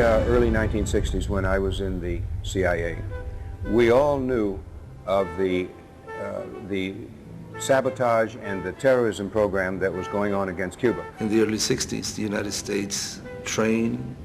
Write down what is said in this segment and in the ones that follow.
early 1960s, when I was in the CIA, we all knew of the sabotage and the terrorism program that was going on against Cuba. In the early 60s, the United States trained,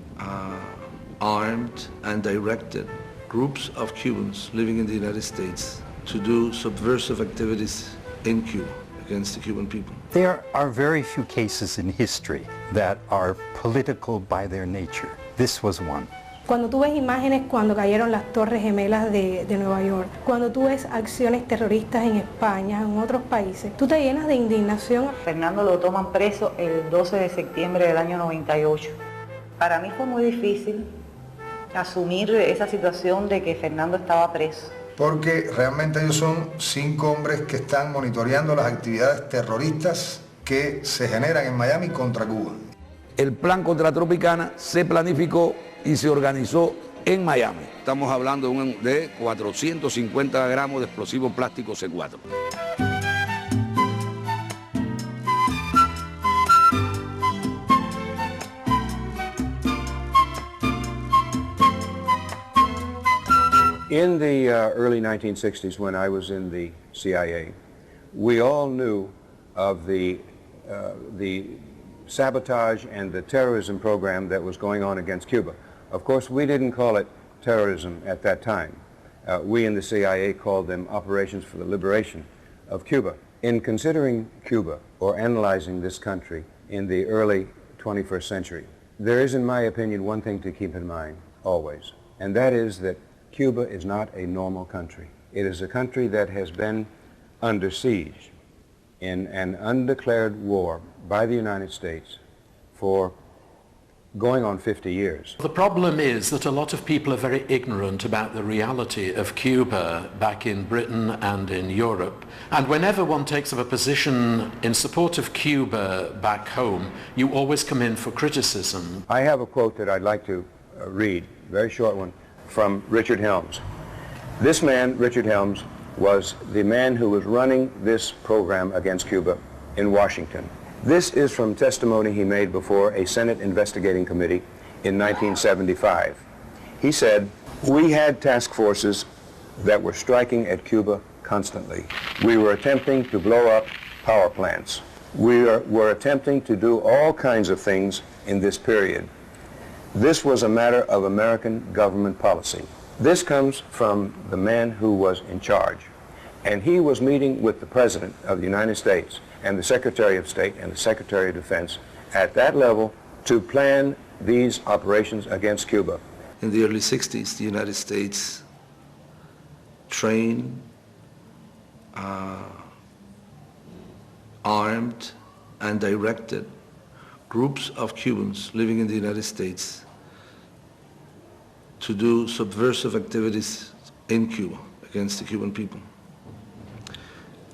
armed, and directed groups of Cubans living in the United States to do subversive activities in Cuba against the Cuban people. There are very few cases in history that are political by their nature. This was one. Cuando tú ves imágenes cuando cayeron las Torres Gemelas de Nueva York, cuando tú ves acciones terroristas en España, en otros países, tú te llenas de indignación. Fernando lo toman preso el 12 de septiembre del año 98. Para mí fue muy difícil asumir esa situación de que Fernando estaba preso. Porque realmente ellos son 5 hombres que están monitoreando las actividades terroristas que se generan en Miami contra Cuba. El plan contra la Tropicana se planificó y se organizó en Miami. Estamos hablando de 450 gramos de explosivo plástico C4. In the early 1960s, when I was in the CIA, we all knew of the sabotage and the terrorism program that was going on against Cuba. Of course, we didn't call it terrorism at that time. We in the CIA called them operations for the liberation of Cuba. In considering Cuba or analyzing this country in the early 21st century, there is, in my opinion, one thing to keep in mind always, and that is that Cuba is not a normal country. It is a country that has been under siege in an undeclared war by the United States for going on 50 years. The problem is that a lot of people are very ignorant about the reality of Cuba back in Britain and in Europe. And whenever one takes up a position in support of Cuba back home, you always come in for criticism. I have a quote that I'd like to read, a very short one, from Richard Helms. This man, Richard Helms, was the man who was running this program against Cuba in Washington. This is from testimony he made before a Senate investigating committee in 1975. He said, "We had task forces that were striking at Cuba constantly. We were attempting to blow up power plants. We were attempting to do all kinds of things in this period. This was a matter of American government policy." This comes from the man who was in charge. And he was meeting with the President of the United States and the Secretary of State and the Secretary of Defense at that level to plan these operations against Cuba. In the early 60s, the United States trained, armed, and directed groups of Cubans living in the United States to do subversive activities in Cuba against the Cuban people.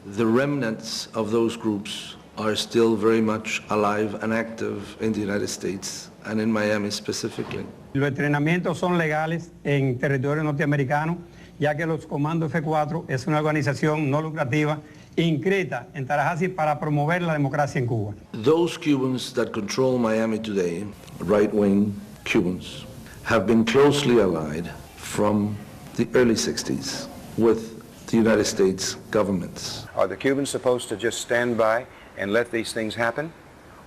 The remnants of those groups are still very much alive and active in the United States and in Miami specifically. Los entrenamientos son legales en territorio norteamericano, ya que los Comandos F4 es una organización no lucrativa inscrita en Tallahassee para promover la democracia en Cuba. Those Cubans that control Miami today, right-wing Cubans, have been closely allied from the early 60s with the United States governments. Are the Cubans supposed to just stand by and let these things happen?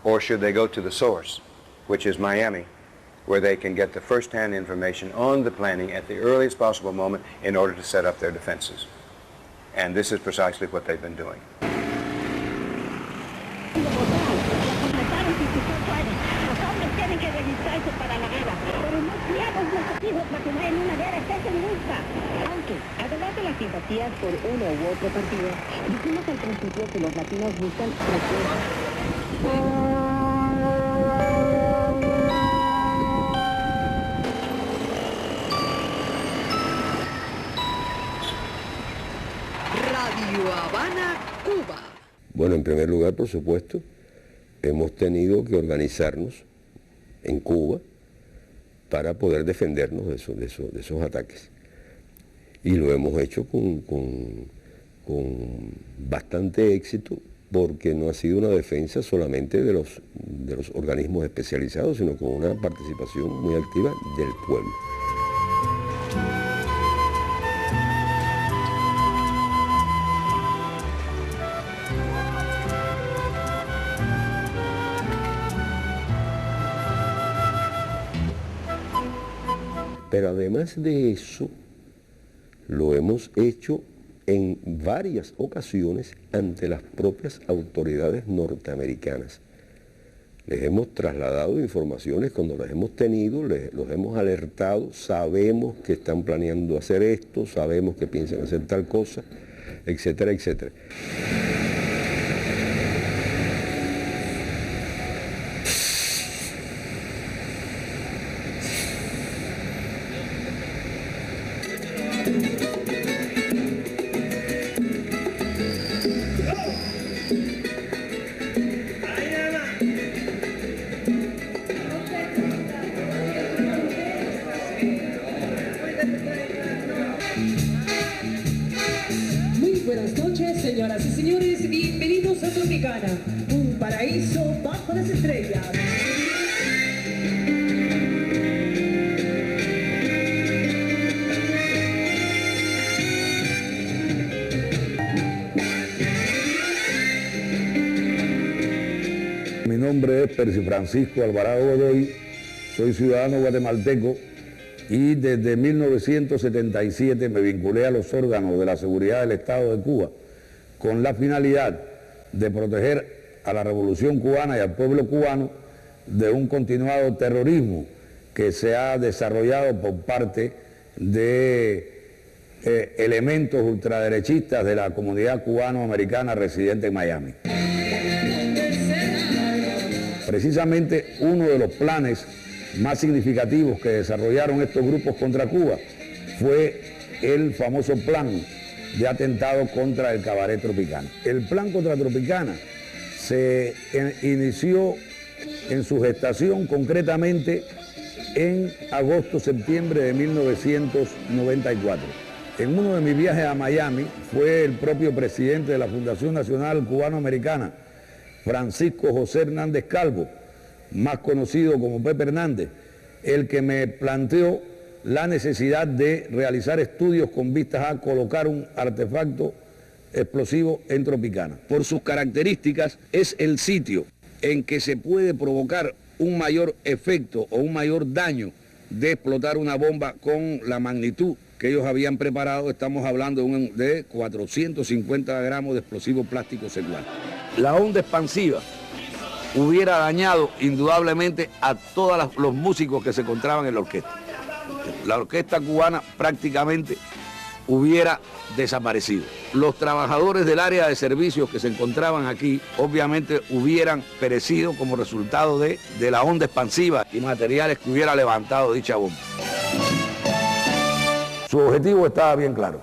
Or should they go to the source, which is Miami, where they can get the first-hand information on the planning at the earliest possible moment in order to set up their defenses? And this is precisely what they've been doing. Simpatías por uno u otro partido, dijimos al principio que los latinos buscan Radio Habana, Cuba. Bueno, en primer lugar, por supuesto, hemos tenido que organizarnos en Cuba para poder defendernos de esos ataques. Y lo hemos hecho con bastante éxito porque no ha sido una defensa solamente de los organismos especializados, sino con una participación muy activa del pueblo. Pero además de eso, lo hemos hecho en varias ocasiones ante las propias autoridades norteamericanas. Les hemos trasladado informaciones cuando las hemos tenido, los hemos alertado, sabemos que están planeando hacer esto, sabemos que piensan hacer tal cosa, etcétera, etcétera. Buenas noches, señoras y señores, bienvenidos a Tropicana, un paraíso bajo las estrellas. Mi nombre es Percy Francisco Alvarado Godoy, soy ciudadano guatemalteco y desde 1977 me vinculé a los órganos de la seguridad del Estado de Cuba con la finalidad de proteger a la Revolución Cubana y al pueblo cubano de un continuado terrorismo que se ha desarrollado por parte de elementos ultraderechistas de la comunidad cubano-americana residente en Miami. Precisamente uno de los planes más significativos que desarrollaron estos grupos contra Cuba fue el famoso plan de atentado contra el Cabaret Tropicana. El plan contra Tropicana se inició en su gestación concretamente en agosto-septiembre de 1994. En uno de mis viajes a Miami fue el propio presidente de la Fundación Nacional Cubano-Americana, Francisco José Hernández Calvo, más conocido como Pepe Hernández, el que me planteó la necesidad de realizar estudios con vistas a colocar un artefacto explosivo en Tropicana. Por sus características es el sitio en que se puede provocar un mayor efecto o un mayor daño de explotar una bomba con la magnitud que ellos habían preparado. Estamos hablando de 450 gramos de explosivo plástico secular. La onda expansiva hubiera dañado indudablemente a todos los músicos que se encontraban en la orquesta. La orquesta cubana prácticamente hubiera desaparecido. Los trabajadores del área de servicios que se encontraban aquí obviamente hubieran perecido como resultado de la onda expansiva y materiales que hubiera levantado dicha bomba. Su objetivo estaba bien claro: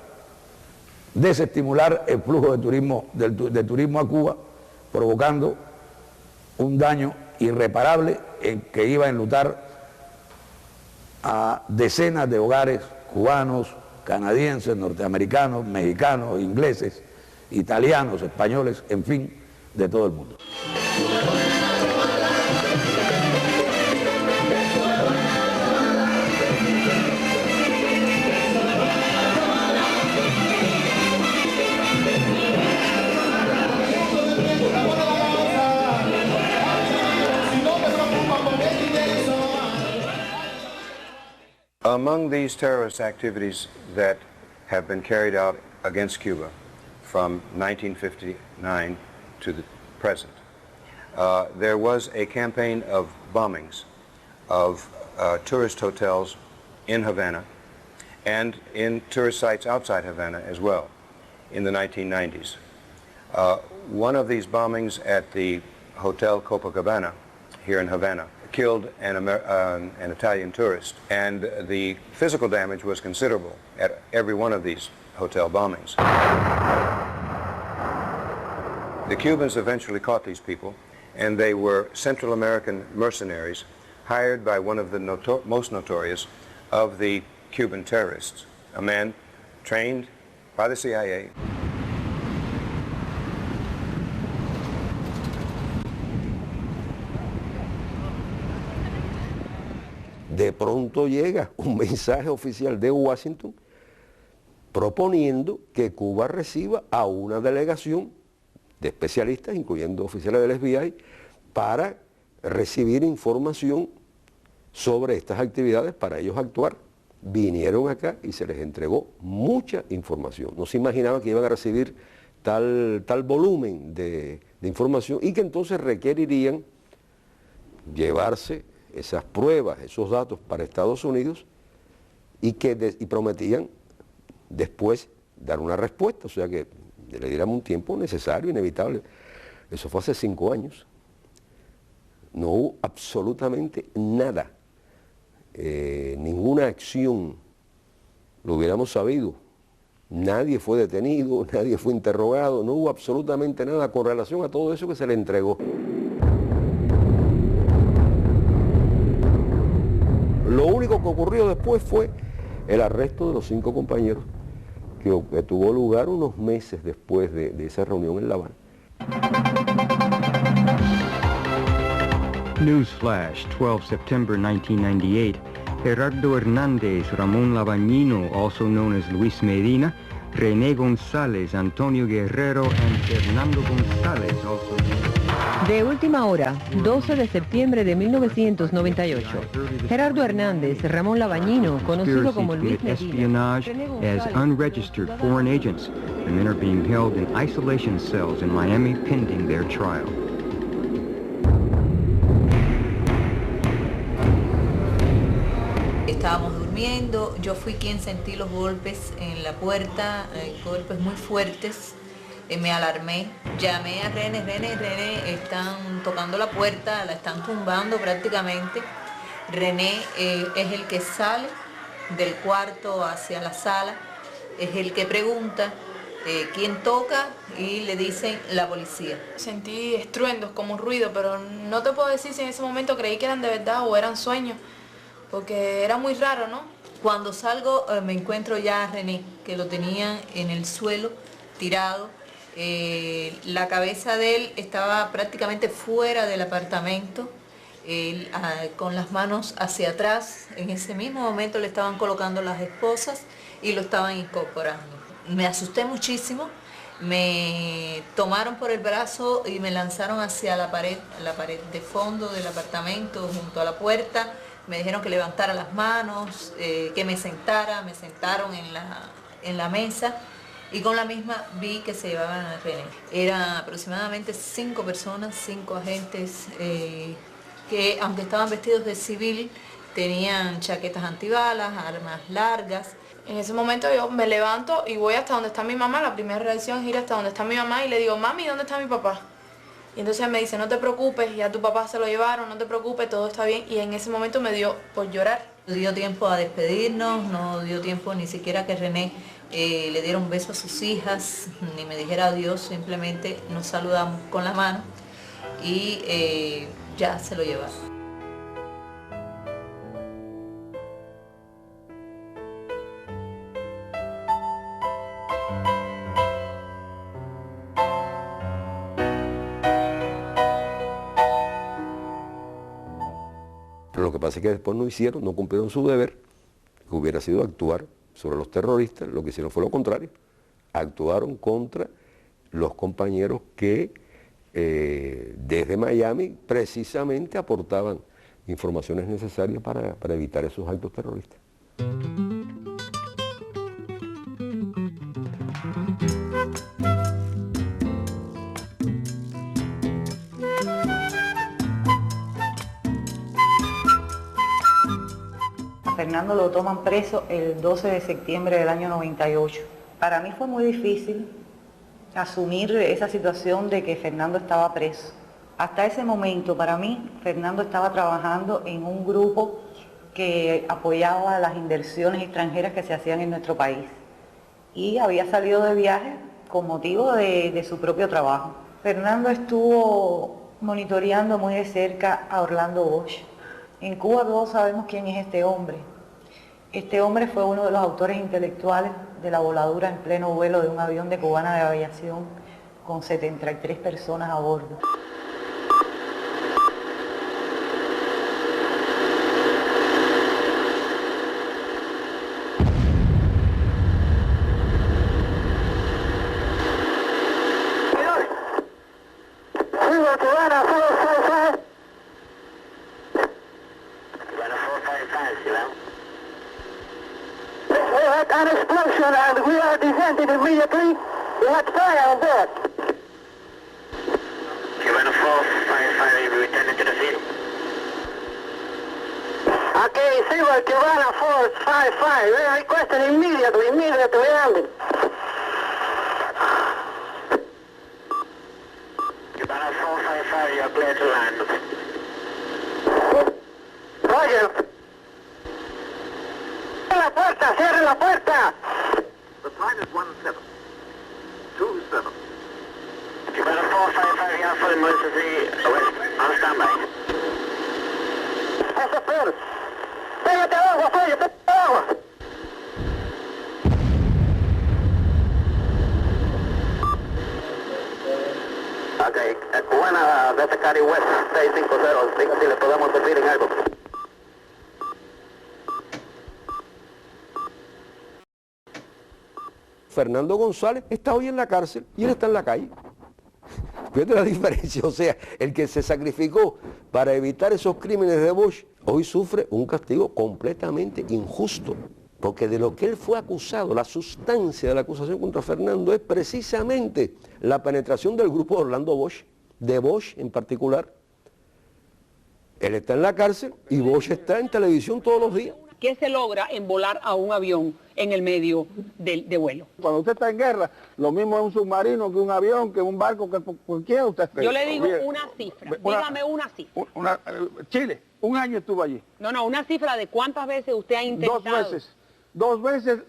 desestimular el flujo de turismo a Cuba, provocando un daño irreparable que iba a enlutar a decenas de hogares cubanos, canadienses, norteamericanos, mexicanos, ingleses, italianos, españoles, en fin, de todo el mundo. Among these terrorist activities that have been carried out against Cuba from 1959 to the present, there was a campaign of bombings of tourist hotels in Havana and in tourist sites outside Havana as well in the 1990s. One of these bombings at the Hotel Copacabana here in Havana killed an Italian tourist, and the physical damage was considerable at every one of these hotel bombings. The Cubans eventually caught these people, and they were Central American mercenaries hired by one of the most notorious of the Cuban terrorists, a man trained by the CIA. pronto llega un mensaje oficial de Washington proponiendo que Cuba reciba a una delegación de especialistas, incluyendo oficiales del FBI, para recibir información sobre estas actividades para ellos actuar. Vinieron acá y se les entregó mucha información. No se imaginaba que iban a recibir tal volumen de información y que entonces requerirían llevarse esas pruebas, esos datos para Estados Unidos y prometían después dar una respuesta, o sea que le diéramos un tiempo necesario, inevitable. Eso fue hace 5 años. No hubo absolutamente nada, ninguna acción, lo hubiéramos sabido. Nadie fue detenido, nadie fue interrogado, no hubo absolutamente nada con relación a todo eso que se le entregó. Lo único que ocurrió después fue el arresto de los 5 compañeros, que tuvo lugar unos meses después de esa reunión en La Habana. Newsflash, 12 September 1998. Gerardo Hernández, Ramón Labañino, also known as Luis Medina, René González, Antonio Guerrero, and Fernando González, also known. De última hora, 12 de septiembre de 1998. Gerardo Hernández, Ramón Labañino, conocido como Luis Medina, espionage as unregistered foreign agents. The men are being held in isolation cells in Miami pending their trial. Estábamos durmiendo, yo fui quien sentí los golpes en la puerta, golpes muy fuertes, me alarmé, llamé a René, están tocando la puerta, la están tumbando prácticamente. René es el que sale del cuarto hacia la sala, es el que pregunta quién toca y le dicen la policía. Sentí estruendos como un ruido, pero no te puedo decir si en ese momento creí que eran de verdad o eran sueños, porque era muy raro, ¿no? Cuando salgo me encuentro ya a René, que lo tenían en el suelo, tirado. La cabeza de él estaba prácticamente fuera del apartamento, él, con las manos hacia atrás. En ese mismo momento le estaban colocando las esposas y lo estaban incorporando. Me asusté muchísimo, me tomaron por el brazo y me lanzaron hacia la pared de fondo del apartamento, junto a la puerta. Me dijeron que levantara las manos, que me sentara, me sentaron en la mesa y con la misma vi que se llevaban a René. Eran aproximadamente 5 personas, 5 agentes que aunque estaban vestidos de civil, tenían chaquetas antibalas, armas largas. En ese momento yo me levanto y voy hasta donde está mi mamá. La primera reacción es ir hasta donde está mi mamá y le digo, mami, ¿dónde está mi papá? Y entonces me dice, no te preocupes, ya tu papá se lo llevaron, no te preocupes, todo está bien. Y en ese momento me dio por llorar. No dio tiempo a despedirnos, no dio tiempo ni siquiera que René le diera un beso a sus hijas, ni me dijera adiós, simplemente nos saludamos con la mano y ya se lo llevaron. Pero lo que pasa es que después no cumplieron su deber, que hubiera sido actuar sobre los terroristas. Lo que hicieron fue lo contrario, actuaron contra los compañeros que desde Miami precisamente aportaban informaciones necesarias para evitar esos actos terroristas. Fernando lo toman preso el 12 de septiembre del año 98. Para mí fue muy difícil asumir esa situación de que Fernando estaba preso. Hasta ese momento, para mí, Fernando estaba trabajando en un grupo que apoyaba las inversiones extranjeras que se hacían en nuestro país. Y había salido de viaje con motivo de su propio trabajo. Fernando estuvo monitoreando muy de cerca a Orlando Bosch. En Cuba todos sabemos quién es este hombre. Este hombre fue uno de los autores intelectuales de la voladura en pleno vuelo de un avión de Cubana de Aviación con 73 personas a bordo. are descending immediately. We have fire on board. Cubana 455, returning to the field. Okay, Silver Cubana 455. We are requesting immediately landing. Cubana 455, you are clear to land. Roger. Cierre la puerta, cierre la puerta. The time is 1727. Cubana 455, you are for emergency west, on standby. SFR. Pégate agua, Fabio, pégate agua. Ok, Cubana de Cari West 650, diga si le podemos servir en algo. Fernando González está hoy en la cárcel y él está en la calle. Fíjate la diferencia, o sea, el que se sacrificó para evitar esos crímenes de Bosch, hoy sufre un castigo completamente injusto, porque de lo que él fue acusado, la sustancia de la acusación contra Fernando es precisamente la penetración del grupo de Orlando Bosch, de Bosch en particular. Él está en la cárcel y Bosch está en televisión todos los días. ¿Qué se logra en volar a un avión en el medio de vuelo? Cuando usted está en guerra, lo mismo es un submarino que un avión, que un barco, que cualquiera usted esté. Yo le digo una cifra, dígame una cifra. Chile, un año estuvo allí. No, una cifra de cuántas veces usted ha intentado. Dos veces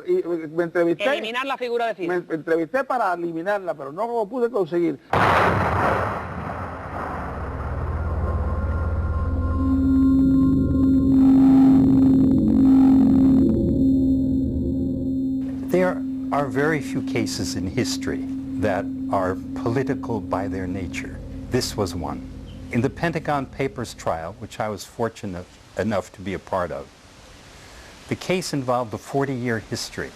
y me entrevisté. Eliminar la figura de Fidel. Me entrevisté para eliminarla, pero no lo pude conseguir. There are very few cases in history that are political by their nature. This was one. In the Pentagon Papers trial, which I was fortunate enough to be a part of, the case involved a 40-year history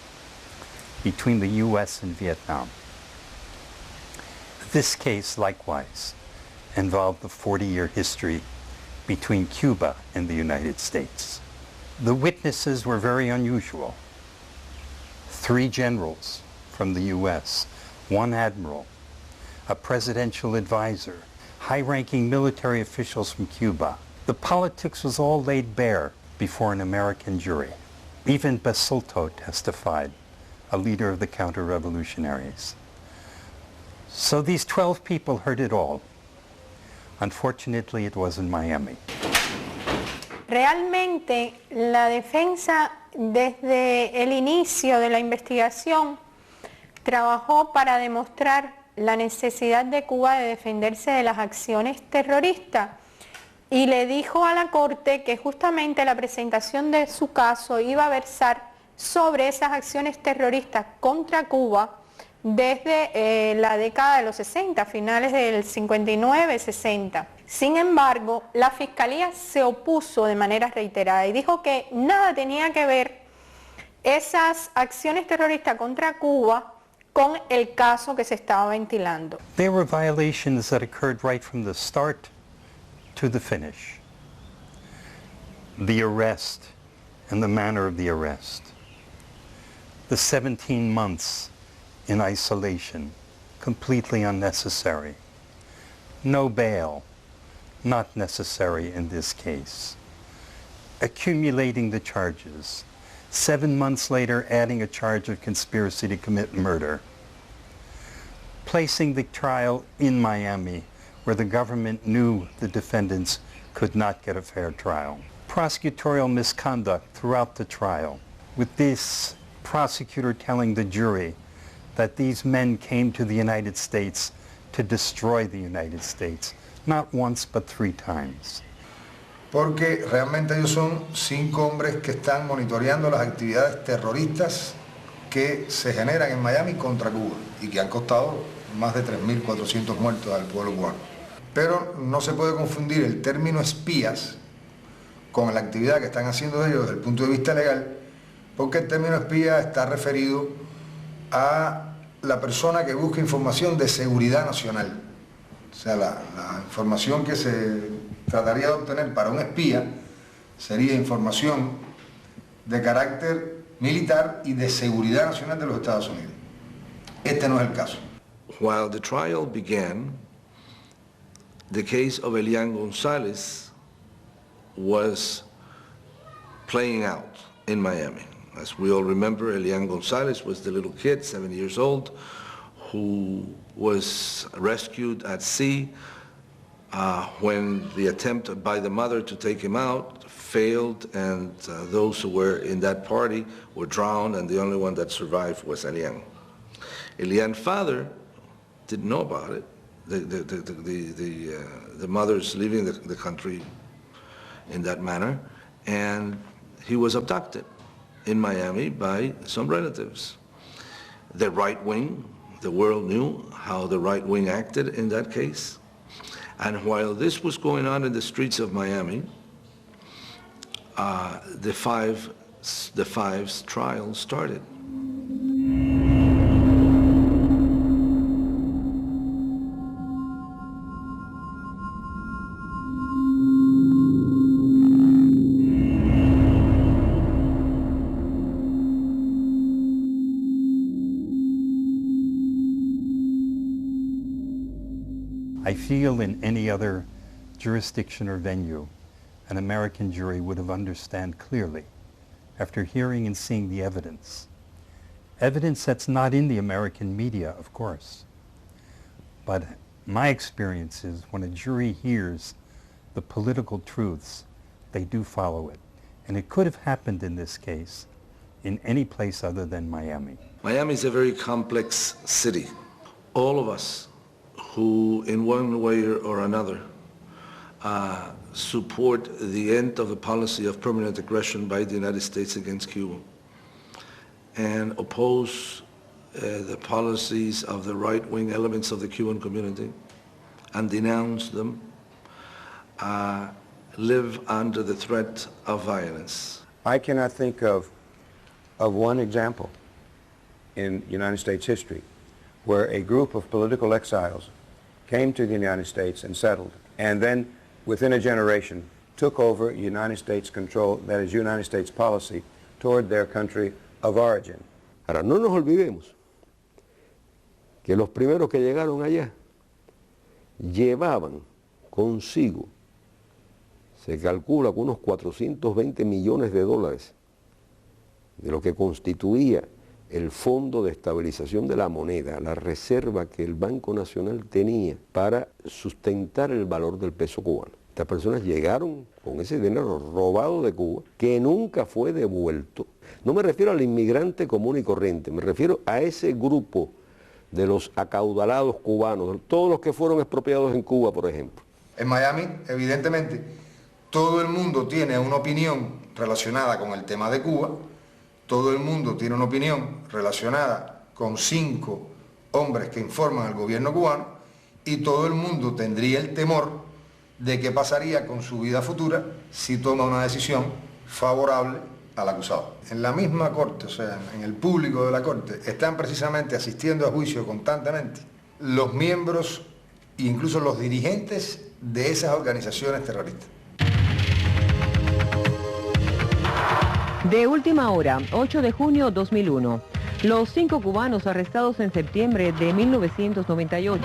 between the U.S. and Vietnam. This case, likewise, involved the 40-year history between Cuba and the United States. The witnesses were very unusual. 3 generals from the U.S., 1 admiral, a presidential advisor, high-ranking military officials from Cuba. The politics was all laid bare before an American jury. Even Basulto testified, a leader of the counter-revolutionaries. So these 12 people heard it all. Unfortunately, it was in Miami. Realmente la defensa desde el inicio de la investigación trabajó para demostrar la necesidad de Cuba de defenderse de las acciones terroristas y le dijo a la Corte que justamente la presentación de su caso iba a versar sobre esas acciones terroristas contra Cuba desde la década de los 60, finales del 59-60. Sin embargo, la Fiscalía se opuso de manera reiterada y dijo que nada tenía que ver esas acciones terroristas contra Cuba con el caso que se estaba ventilando. There were violations that occurred right from the start to the finish. The arrest and the manner of the arrest. The 17 months in isolation, completely unnecessary. No bail, not necessary in this case. Accumulating the charges. 7 months later, adding a charge of conspiracy to commit murder. Placing the trial in Miami, where the government knew the defendants could not get a fair trial. Prosecutorial misconduct throughout the trial, with this prosecutor telling the jury that these men came to the United States to destroy the United States, not once but 3 times. Porque realmente ellos son 5 hombres que están monitoreando las actividades terroristas que se generan en Miami contra Cuba y que han costado más de 3.400 muertos al pueblo cubano. Pero no se puede confundir el término espías con la actividad que están haciendo ellos desde el punto de vista legal, porque el término espía está referido a la persona que busca información de seguridad nacional. O sea, la información que se trataría de obtener para un espía sería información de carácter militar y de seguridad nacional de los Estados Unidos. Este no es el caso. While the trial began, the case of Elian Gonzalez was playing out in Miami. As we all remember, Elian Gonzalez was the little kid, 7 years old, who was rescued at sea when the attempt by the mother to take him out failed, and those who were in that party were drowned, and the only one that survived was Elian. Elian's father didn't know about it. The mother's leaving the country in that manner, and he was abducted in Miami by some relatives. The right wing, the world knew how the right wing acted in that case. And while this was going on in the streets of Miami, the Five's trial started. I feel in any other jurisdiction or venue, an American jury would have understood clearly, after hearing and seeing the evidence. Evidence that's not in the American media, of course. But my experience is when a jury hears the political truths, they do follow it. And it could have happened in this case in any place other than Miami. Miami is a very complex city. All of us who in one way or another support the end of the policy of permanent aggression by the United States against Cuba and oppose the policies of the right-wing elements of the Cuban community and denounce them, live under the threat of violence. I cannot think of one example in United States history where a group of political exiles came to the United States and settled, and then within a generation took over United States control, that is United States policy, toward their country of origin. Ahora, no nos olvidemos que los primeros que llegaron allá llevaban consigo, se calcula que unos 420 millones de dólares de lo que constituía el Fondo de Estabilización de la Moneda, la reserva que el Banco Nacional tenía para sustentar el valor del peso cubano. Estas personas llegaron con ese dinero robado de Cuba, que nunca fue devuelto. No me refiero al inmigrante común y corriente, me refiero a ese grupo de los acaudalados cubanos, todos los que fueron expropiados en Cuba, por ejemplo. En Miami, evidentemente, todo el mundo tiene una opinión relacionada con el tema de Cuba. Todo el mundo tiene una opinión relacionada con 5 hombres que informan al gobierno cubano y todo el mundo tendría el temor de qué pasaría con su vida futura si toma una decisión favorable al acusado. En la misma corte, o sea, en el público de la corte, están precisamente asistiendo a juicio constantemente los miembros e incluso los dirigentes de esas organizaciones terroristas. De última hora, 8 de junio 2001. Los 5 cubanos arrestados en septiembre de 1998.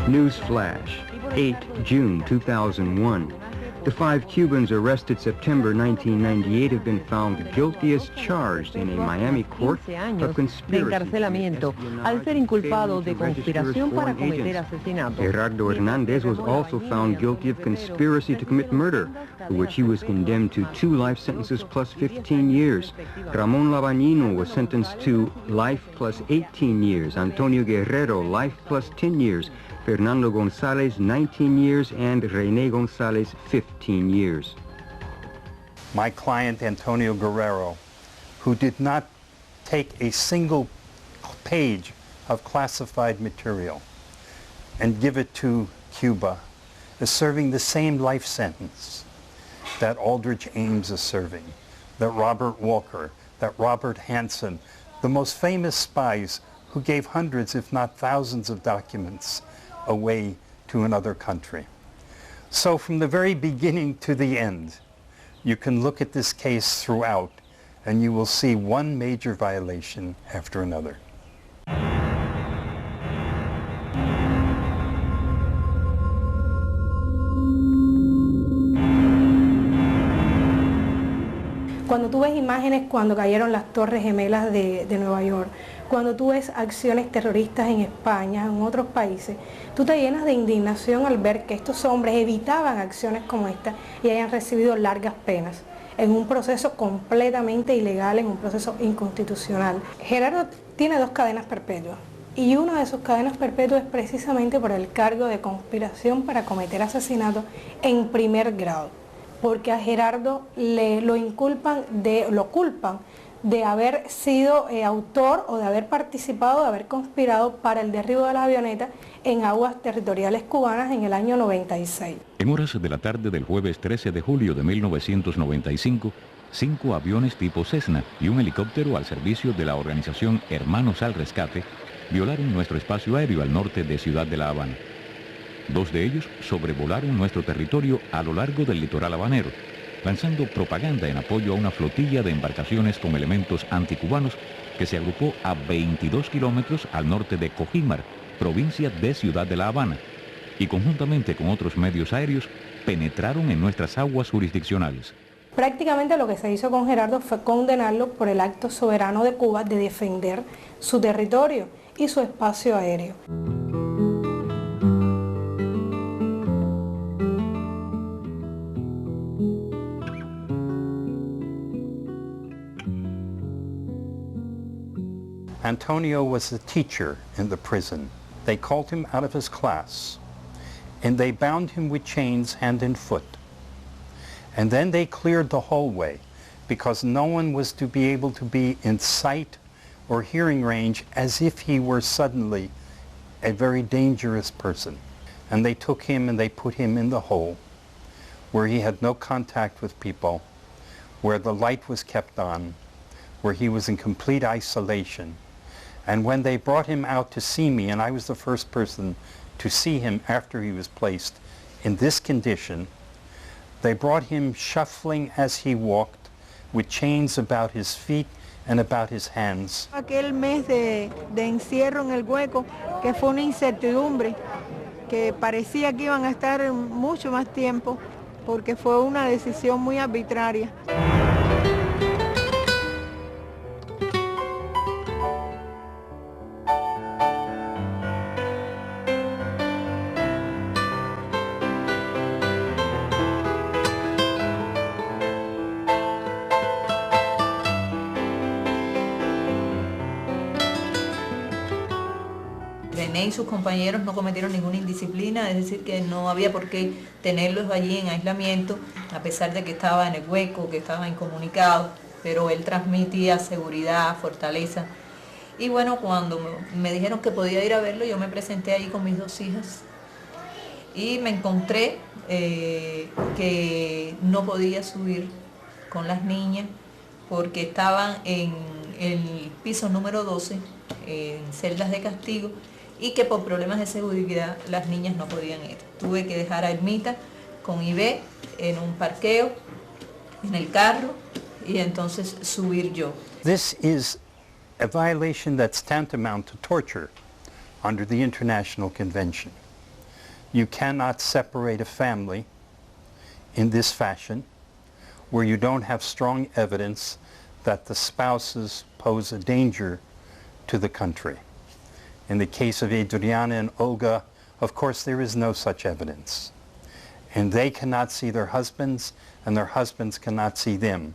News flash, 8 June 2001. The 5 Cubans arrested September 1998 have been found guilty as charged in a Miami court of de conspiracy. encarcelamiento al ser inculpado de conspiración para cometer asesinato. Gerardo Hernandez was also found guilty of conspiracy to commit murder, for which he was condemned to 2 life sentences plus 15 years. Ramon Labañino was sentenced to life plus 18 years. Antonio Guerrero, life plus 10 years. Fernando Gonzalez, 19 years, and René Gonzalez, 15 years. My client, Antonio Guerrero, who did not take a single page of classified material and give it to Cuba, is serving the same life sentence that Aldrich Ames is serving, that Robert Walker, that Robert Hansen, the most famous spies who gave hundreds, if not thousands, of documents away to another country. So from the very beginning to the end, You can look at this case throughout and you will see one major violation after another. Cuando tú ves imágenes cuando cayeron las Torres Gemelas de Nueva York, cuando tú ves acciones terroristas en España, en otros países, tú te llenas de indignación al ver que estos hombres evitaban acciones como esta y hayan recibido largas penas en un proceso completamente ilegal, en un proceso inconstitucional. Gerardo tiene 2 cadenas perpetuas y una de sus cadenas perpetuas es precisamente por el cargo de conspiración para cometer asesinato en primer grado, porque a Gerardo lo culpan de haber sido autor o de haber participado, de haber conspirado para el derribo de la avioneta en aguas territoriales cubanas en el año 96. En horas de la tarde del jueves 13 de julio de 1995, 5 aviones tipo Cessna y un helicóptero al servicio de la organización Hermanos al Rescate violaron nuestro espacio aéreo al norte de Ciudad de La Habana. 2 de ellos sobrevolaron nuestro territorio a lo largo del litoral habanero, lanzando propaganda en apoyo a una flotilla de embarcaciones con elementos anticubanos que se agrupó a 22 kilómetros al norte de Cojímar, provincia de Ciudad de La Habana, y conjuntamente con otros medios aéreos penetraron en nuestras aguas jurisdiccionales. Prácticamente lo que se hizo con Gerardo fue condenarlo por el acto soberano de Cuba de defender su territorio y su espacio aéreo. Antonio was a teacher in the prison. They called him out of his class, and they bound him with chains hand and foot. And then they cleared the hallway because no one was to be able to be in sight or hearing range as if he were suddenly a very dangerous person. And they took him and they put him in the hole where he had no contact with people, where the light was kept on, where he was in complete isolation. And when they brought him out to see me, and I was the first person to see him after he was placed in this condition, they brought him shuffling as he walked, with chains about his feet and about his hands. Aquel mes de encierro en el hueco, que fue una incertidumbre, que parecía que iban a estar mucho más tiempo, porque fue una decisión muy arbitraria. René y sus compañeros no cometieron ninguna indisciplina, es decir, que no había por qué tenerlos allí en aislamiento, a pesar de que estaba en el hueco, que estaba incomunicado, pero él transmitía seguridad, fortaleza. Y bueno, cuando me dijeron que podía ir a verlo, yo me presenté ahí con mis 2 hijas y me encontré que no podía subir con las niñas porque estaban en el piso número 12, en celdas de castigo, y que por problemas de seguridad las niñas no podían ir. Tuve que dejar a Ermita con Ibe en un parqueo, en el carro, y entonces subir yo. This is a violation that's tantamount to torture under the International Convention. You cannot separate a family in this fashion where you don't have strong evidence that the spouses pose a danger to the country. In the case of Adriana and Olga, of course there is no such evidence. And they cannot see their husbands, and their husbands cannot see them.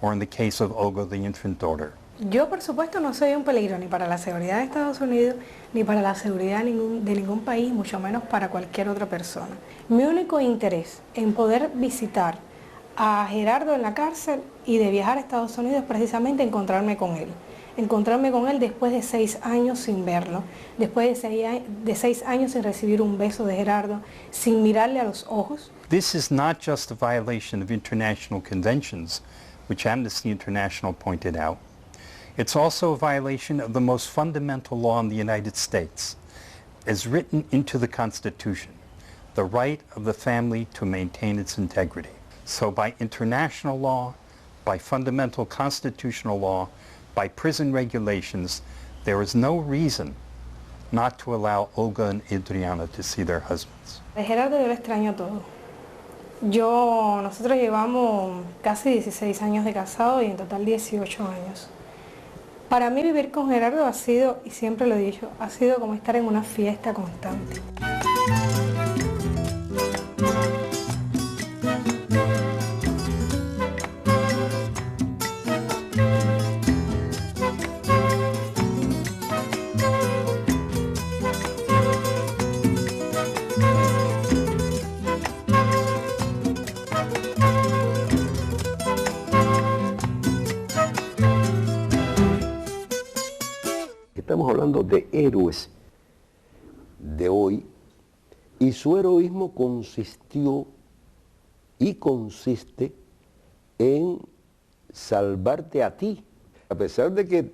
Or in the case of Olga, the infant daughter. Yo, por supuesto, no soy un peligro ni para la seguridad de Estados Unidos, ni para la seguridad de ningún país, mucho menos para cualquier otra persona. Mi único interés en poder visitar a Gerardo en la cárcel y de viajar a Estados Unidos es precisamente encontrarme con él. Encontrarme con él después de 6 años sin verlo, después de 6 años sin recibir un beso de Gerardo, sin mirarle a los ojos. This is not just a violation of international conventions, which Amnesty International pointed out. It's also a violation of the most fundamental law in the United States, as written into the Constitution, the right of the family to maintain its integrity. So by international law, by fundamental constitutional law, by prison regulations, there is no reason not to allow Olga and Adriana to see their husbands. De Gerardo yo lo extraño todo. Nosotros llevamos casi 16 años de casado y en total 18 años. Para mí vivir con Gerardo ha sido, y siempre lo he dicho, ha sido como estar en una fiesta constante. Estamos hablando de héroes de hoy y su heroísmo consistió y consiste en salvarte a ti. A pesar de que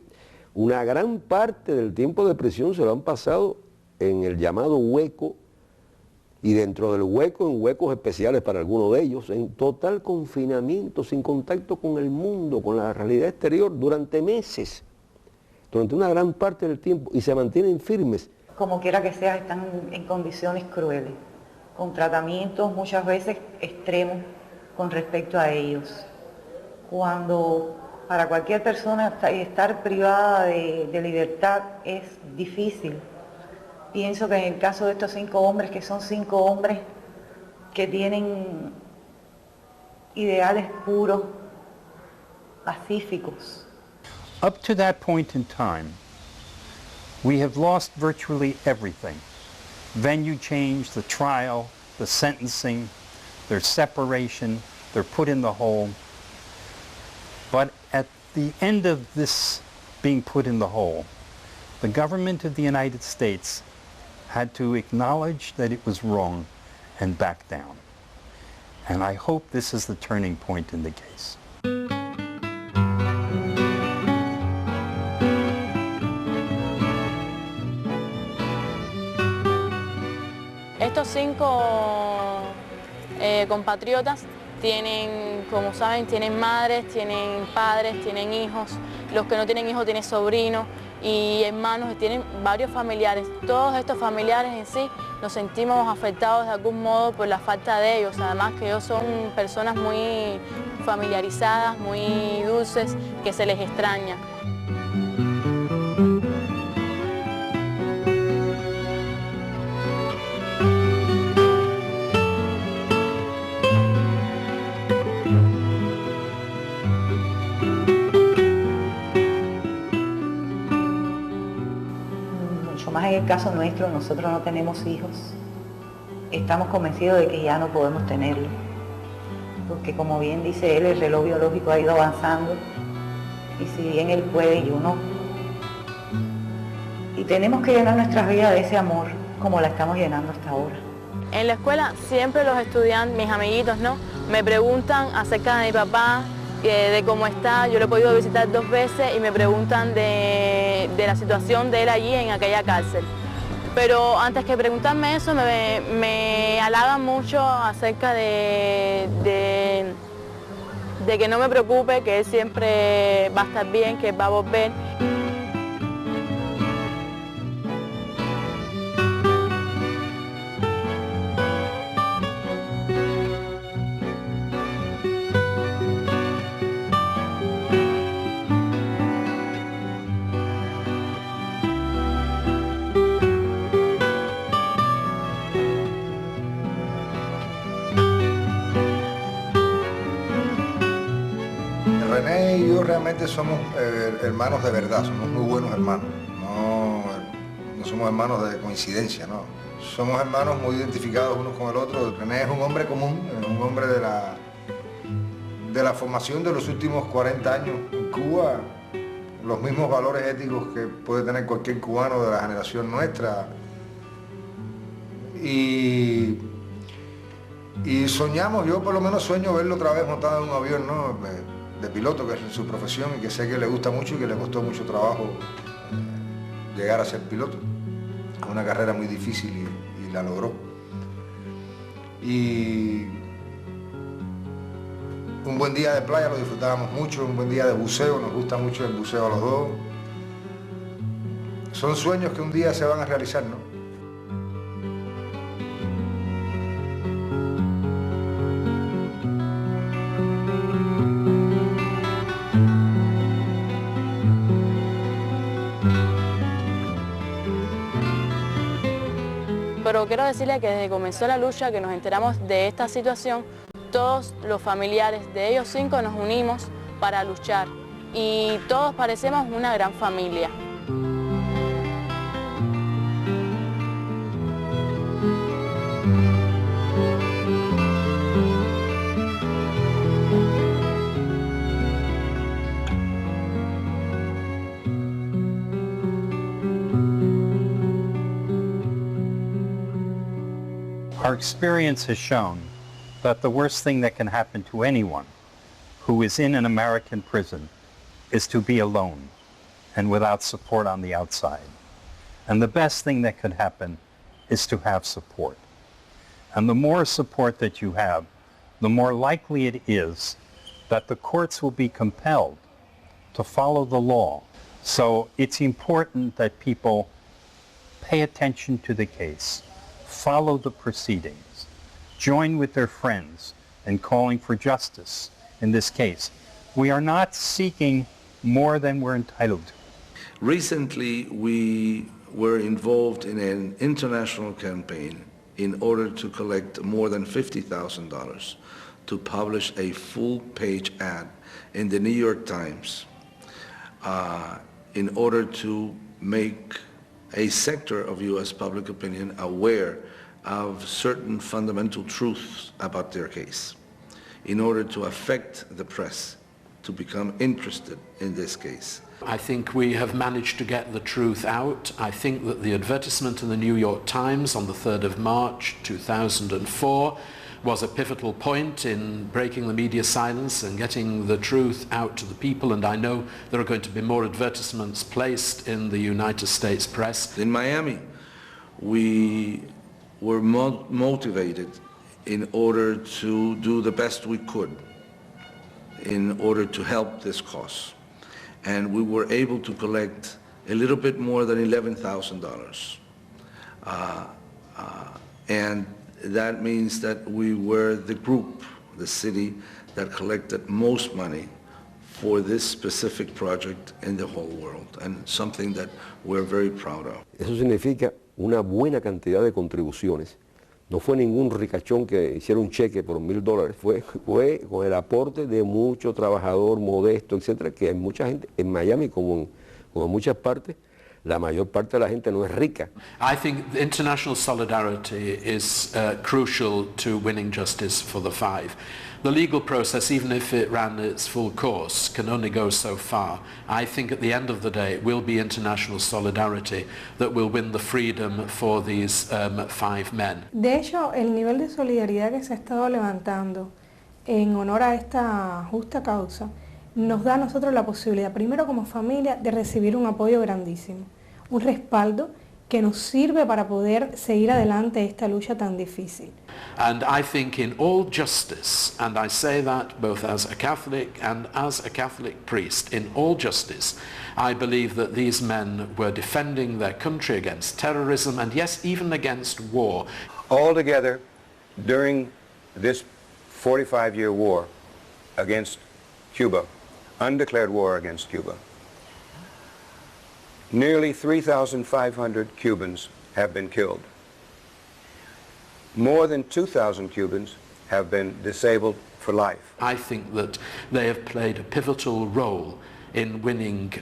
una gran parte del tiempo de prisión se lo han pasado en el llamado hueco y dentro del hueco en huecos especiales para algunos de ellos, en total confinamiento, sin contacto con el mundo, con la realidad exterior durante meses. Durante una gran parte del tiempo y se mantienen firmes. Como quiera que sea, están en condiciones crueles, con tratamientos muchas veces extremos con respecto a ellos. Cuando para cualquier persona estar privada de libertad es difícil. Pienso que en el caso de estos 5 hombres, que son 5 hombres que tienen ideales puros, pacíficos. Up to that point in time, we have lost virtually everything. Venue change, the trial, the sentencing, their separation, they're put in the hole. But at the end of this being put in the hole, the government of the United States had to acknowledge that it was wrong and back down. And I hope this is the turning point in the case. Estos 5 compatriotas tienen, como saben, tienen madres, tienen padres, tienen hijos. Los que no tienen hijos tienen sobrinos y hermanos, y tienen varios familiares. Todos estos familiares en sí nos sentimos afectados de algún modo por la falta de ellos. Además que ellos son personas muy familiarizadas, muy dulces, que se les extraña. Más en el caso nuestro, nosotros no tenemos hijos. Estamos convencidos de que ya no podemos tenerlo. Porque como bien dice él, el reloj biológico ha ido avanzando. Y si bien él puede, yo no. Y tenemos que llenar nuestras vidas de ese amor como la estamos llenando hasta ahora. En la escuela siempre los estudiantes, mis amiguitos, ¿no?, me preguntan acerca de mi papá, de cómo está. Yo lo he podido visitar 2 veces y me preguntan de la situación de él allí en aquella cárcel. Pero antes que preguntarme eso, me halagan mucho acerca de que no me preocupe, que él siempre va a estar bien, que él va a volver. René y yo realmente somos hermanos de verdad, somos muy buenos hermanos, no somos hermanos de coincidencia, no. Somos hermanos muy identificados unos con el otro. René es un hombre común, es un hombre de la formación de los últimos 40 años en Cuba, los mismos valores éticos que puede tener cualquier cubano de la generación nuestra. Y soñamos, yo por lo menos sueño verlo otra vez montado en un avión, ¿no?, de piloto, que es su profesión y que sé que le gusta mucho y que le costó mucho trabajo llegar a ser piloto. Una carrera muy difícil y la logró. Y Un buen día de playa lo disfrutábamos mucho, un buen día de buceo, nos gusta mucho el buceo a los dos. Son sueños que un día se van a realizar, ¿no? Pero quiero decirle que desde que comenzó la lucha, que nos enteramos de esta situación, todos los familiares de ellos 5 nos unimos para luchar y todos parecemos una gran familia. Our experience has shown that the worst thing that can happen to anyone who is in an American prison is to be alone and without support on the outside. And the best thing that could happen is to have support. And the more support that you have, the more likely it is that the courts will be compelled to follow the law. So it's important that people pay attention to the case, follow the proceedings, join with their friends in calling for justice in this case. We are not seeking more than we're entitled to. Recently, we were involved in an international campaign in order to collect more than $50,000 to publish a full-page ad in the New York Times in order to make a sector of U.S. public opinion aware of certain fundamental truths about their case, in order to affect the press to become interested in this case. I think we have managed to get the truth out. I think that the advertisement in the New York Times on the 3rd of March 2004 was a pivotal point in breaking the media silence and getting the truth out to the people, and I know there are going to be more advertisements placed in the United States press. In Miami, we were motivated in order to do the best we could in order to help this cause. And we were able to collect a little bit more than $11,000. And that means that we were the group, the city, that collected most money for this specific project in the whole world, and something that we're very proud of. Eso significa una buena cantidad de contribuciones. No fue ningún ricachón que hiciera un cheque por $1,000, fue con el aporte de mucho trabajador modesto, etcétera, que hay mucha gente en Miami como en muchas partes. La mayor parte de la gente no es rica. I think international solidarity is crucial to winning justice for the five. The legal process, even if it ran its full course, can only go so far. I think at the end of the day it will be international solidarity that will win the freedom for these five men. De hecho, el nivel de solidaridad que se ha estado levantando en honor a esta justa causa nos da a nosotros la posibilidad, primero como familia, de recibir un apoyo grandísimo, un respaldo que nos sirve para poder seguir adelante esta lucha tan difícil. And I think in all justice, and I say that both as a Catholic and as a Catholic priest, in all justice, I believe that these men were defending their country against terrorism and yes, even against war. Altogether, during this 45-year war against Cuba, undeclared war against Cuba, nearly 3,500 Cubans have been killed. More than 2,000 Cubans have been disabled for life. I think that they have played a pivotal role in winning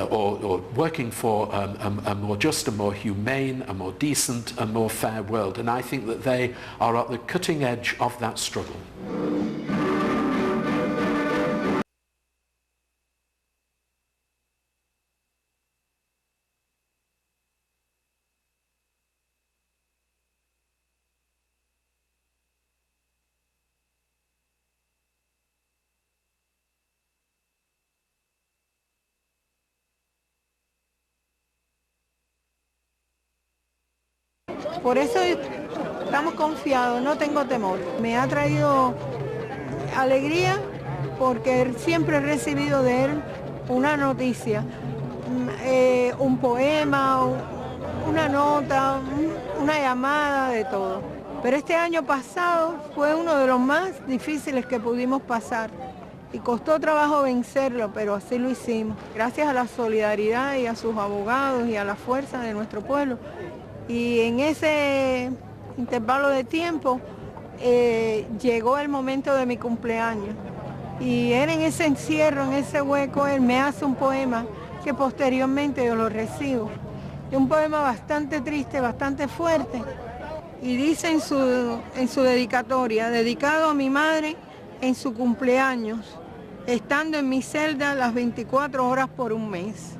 or working for a more just, a more humane, a more decent, a more fair world. And I think that they are at the cutting edge of that struggle. Por eso estamos confiados, no tengo temor. Me ha traído Alegría porque siempre he recibido de él una noticia, un poema, una nota, una llamada, de todo. Pero este año pasado fue uno de los más difíciles que pudimos pasar y costó trabajo vencerlo, pero así lo hicimos. Gracias a la solidaridad y a sus abogados y a la fuerza de nuestro pueblo. Y en ese intervalo de tiempo llegó el momento de mi cumpleaños. Y él en ese encierro, en ese hueco, él me hace un poema que posteriormente yo lo recibo. Es un poema bastante triste, bastante fuerte. Y dice en su dedicatoria, dedicado a mi madre en su cumpleaños, estando en mi celda las 24 horas por un mes.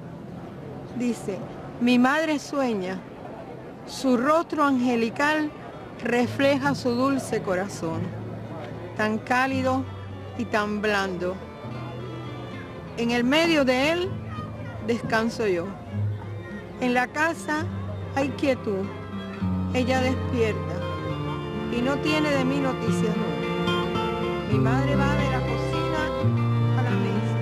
Dice, mi madre sueña, su rostro angelical refleja su dulce corazón, tan cálido y tan blando. En el medio de él descanso yo. En la casa hay quietud. Ella despierta y no tiene de mí noticias. Mi madre va de la cocina a la mesa.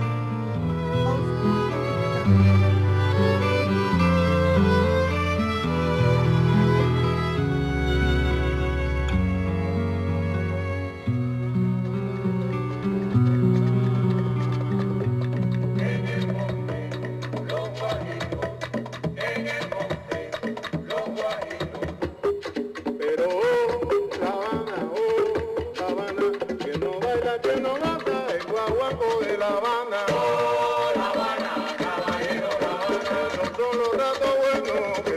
Que no mata el guaguaco de La Habana. Oh, La Habana, caballero, La Habana. Esos son los ratos buenos que